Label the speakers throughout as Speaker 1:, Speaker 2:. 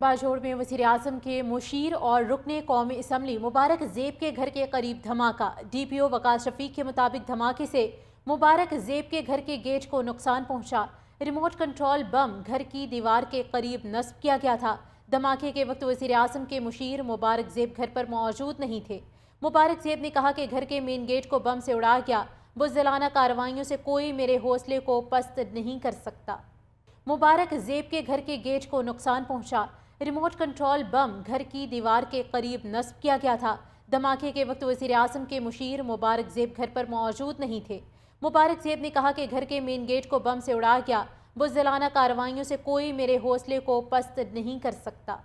Speaker 1: बाजोड़ में वज़ीर-ए-आज़म के मुशीर और रुकने कौमी असम्बली मुबारक ज़ेब के घर के करीब धमाका। DPO वकास रफ़ीक के मुताबिक धमाके से मुबारक ज़ेब के घर के गेट को नुकसान पहुंचा। रिमोट कंट्रोल बम घर की दीवार के करीब नस्ब किया गया था। धमाके के वक्त वज़ीर-ए-आज़म के मुशीर मुबारक ज़ेब घर पर मौजूद नहीं थे। मुबारक ज़ेब ने कहा कि घर के मेन गेट को बम से उड़ाया गया। बुज़दिलाना कार्रवाइयों से कोई मेरे हौसले को पस्त नहीं कर सकता। मुबारक ज़ेब के घर के गेट को नुकसान पहुंचा। रिमोट कंट्रोल बम घर की दीवार के करीब नस्ब किया गया था। धमाके के वक्त वज़ीर-ए-आज़म के मुशीर मुबारक ज़ेब घर पर मौजूद नहीं थे। मुबारक ज़ेब ने कहा कि घर के मेन गेट को बम से उड़ाया गया। बुज़दिलाना कार्रवाइयों से कोई मेरे हौसले को पस्त नहीं कर सकता।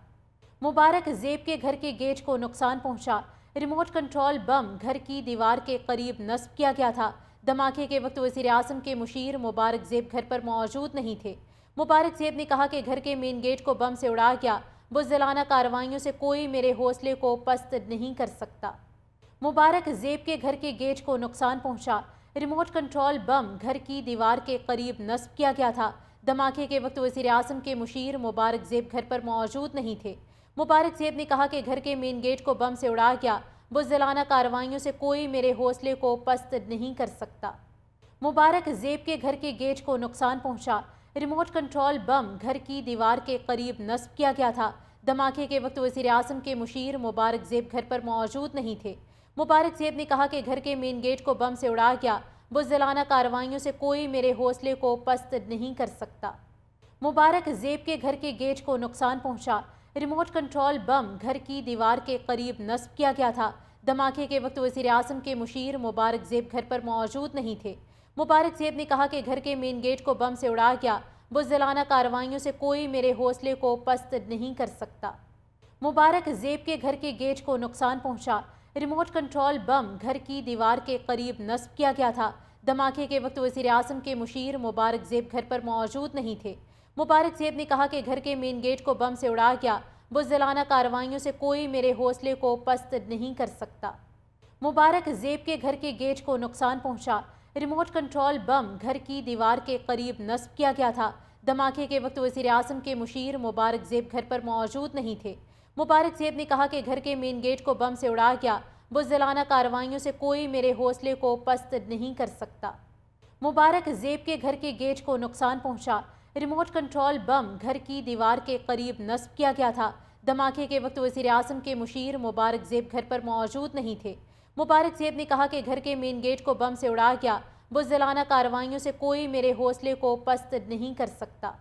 Speaker 1: मुबारक ज़ेब के घर के गेट को नुकसान पहुंचा। रिमोट कंट्रोल बम घर की दीवार के करीब नस्ब किया गया था। धमाके के वक्त वज़ीर-ए-आज़म के मुशीर मुबारक ज़ेब घर पर मौजूद नहीं थे। मुबारक ज़ेब ने कहा कि घर के मेन गेट को बम से उड़ाया गया। बुज़दिलाना कार्रवाइयों से कोई मेरे हौसले को पस्त नहीं कर सकता। मुबारक ज़ेब के घर के गेट को नुकसान पहुंचा। रिमोट कंट्रोल बम घर की दीवार के करीब नस्ब किया गया था। धमाके के वक्त वज़ीर-ए-आज़म के मुशीर मुबारक ज़ेब घर पर मौजूद नहीं थे। मुबारक ज़ेब ने कहा कि घर के मेन गेट को बम से उड़ाया गया। बुज़दिलाना कार्रवाइयों से कोई मेरे हौसले को पस्त नहीं कर सकता। मुबारक ज़ेब के घर के गेट को नुकसान पहुंचा। रिमोट कंट्रोल बम घर की दीवार के करीब नस्ब किया गया था। धमाके के वक्त वज़ीर-ए-आज़म के मुशीर मुबारक ज़ेब घर पर मौजूद नहीं थे। मुबारक ज़ेब ने कहा कि घर के मेन गेट को बम से उड़ाया गया। बुज़दिलाना कार्रवाइयों से कोई मेरे हौसले को पस्त नहीं कर सकता। मुबारक ज़ेब के घर के गेट को नुकसान पहुंचा। रिमोट कंट्रोल बम घर की दीवार के करीब नस्ब किया गया था। धमाके के वक्त वज़ीर-ए-आज़म के मुशीर मुबारक ज़ेब घर पर मौजूद नहीं थे। मुबारक ज़ेब ने कहा कि घर के मेन गेट को बम से उड़ाया गया। बुज़दिलाना कार्रवाइयों से कोई मेरे हौसले को पस्त नहीं कर सकता। मुबारक ज़ेब के घर के गेट को नुकसान पहुंचा। रिमोट कंट्रोल बम घर की दीवार के करीब नस्ब किया गया था। धमाके के वक्त वज़ीर-ए-आज़म के मुशीर मुबारक ज़ेब घर पर मौजूद नहीं थे। मुबारक ज़ेब ने कहा कि घर के मेन गेट को बम से उड़ाया गया। बुज़दिलाना कार्रवाइयों से कोई मेरे हौसले को पस्त नहीं कर सकता। मुबारक ज़ेब के घर के गेट को नुकसान पहुंचा। रिमोट कंट्रोल बम घर की दीवार के करीब नस्ब किया गया था। धमाके के वक्त वज़ीर-ए-आज़म के मुशीर मुबारक ज़ेब घर पर मौजूद नहीं थे। मुबारक ज़ेब ने कहा कि घर के मेन गेट को बम से उड़ाया गया। बुज़दिलाना कार्रवाइयों से कोई मेरे हौसले को पस्त नहीं कर सकता। मुबारक ज़ेब के घर के गेट को नुकसान पहुंचा। रिमोट कंट्रोल बम घर की दीवार के करीब नस्ब किया गया था। धमाके के वक्त वज़ीर-ए-आज़म के मुशीर मुबारक ज़ेब घर पर मौजूद नहीं थे। मुबारक ज़ेब ने कहा कि घर के मेन गेट को बम से उड़ाया गया। बुज़दिलाना कार्रवाइयों से कोई मेरे हौसले को पस्त नहीं कर सकता।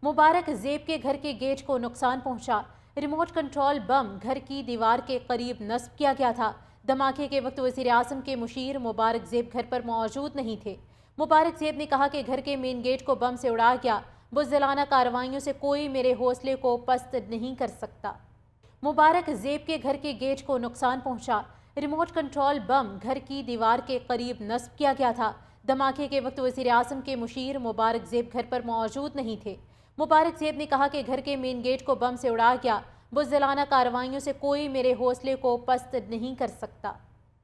Speaker 1: मुबारक ज़ेब के घर के गेट को नुकसान पहुंचा। रिमोट कंट्रोल बम घर की दीवार के करीब नस्ब किया गया था। धमाके के वक्त वज़ीर-ए-आज़म के मुशीर मुबारक ज़ेब घर पर मौजूद नहीं थे। मुबारक ज़ेब ने कहा कि घर के मेन गेट को बम से उड़ाया गया। बुज़दिलाना कार्रवाइयों से कोई मेरे हौसले को पस्त नहीं कर सकता। मुबारक ज़ेब के घर के गेट को नुकसान पहुंचा। रिमोट कंट्रोल बम घर की दीवार के करीब नस्ब किया गया था। धमाके के वक्त वज़ीर-ए-आज़म के मुशीर मुबारक ज़ेब घर पर मौजूद नहीं थे। मुबारक ज़ेब ने कहा कि घर के मेन गेट को बम से उड़ाया गया। बुज़दिलाना कार्रवाइयों से कोई मेरे हौसले को पस्त नहीं कर सकता।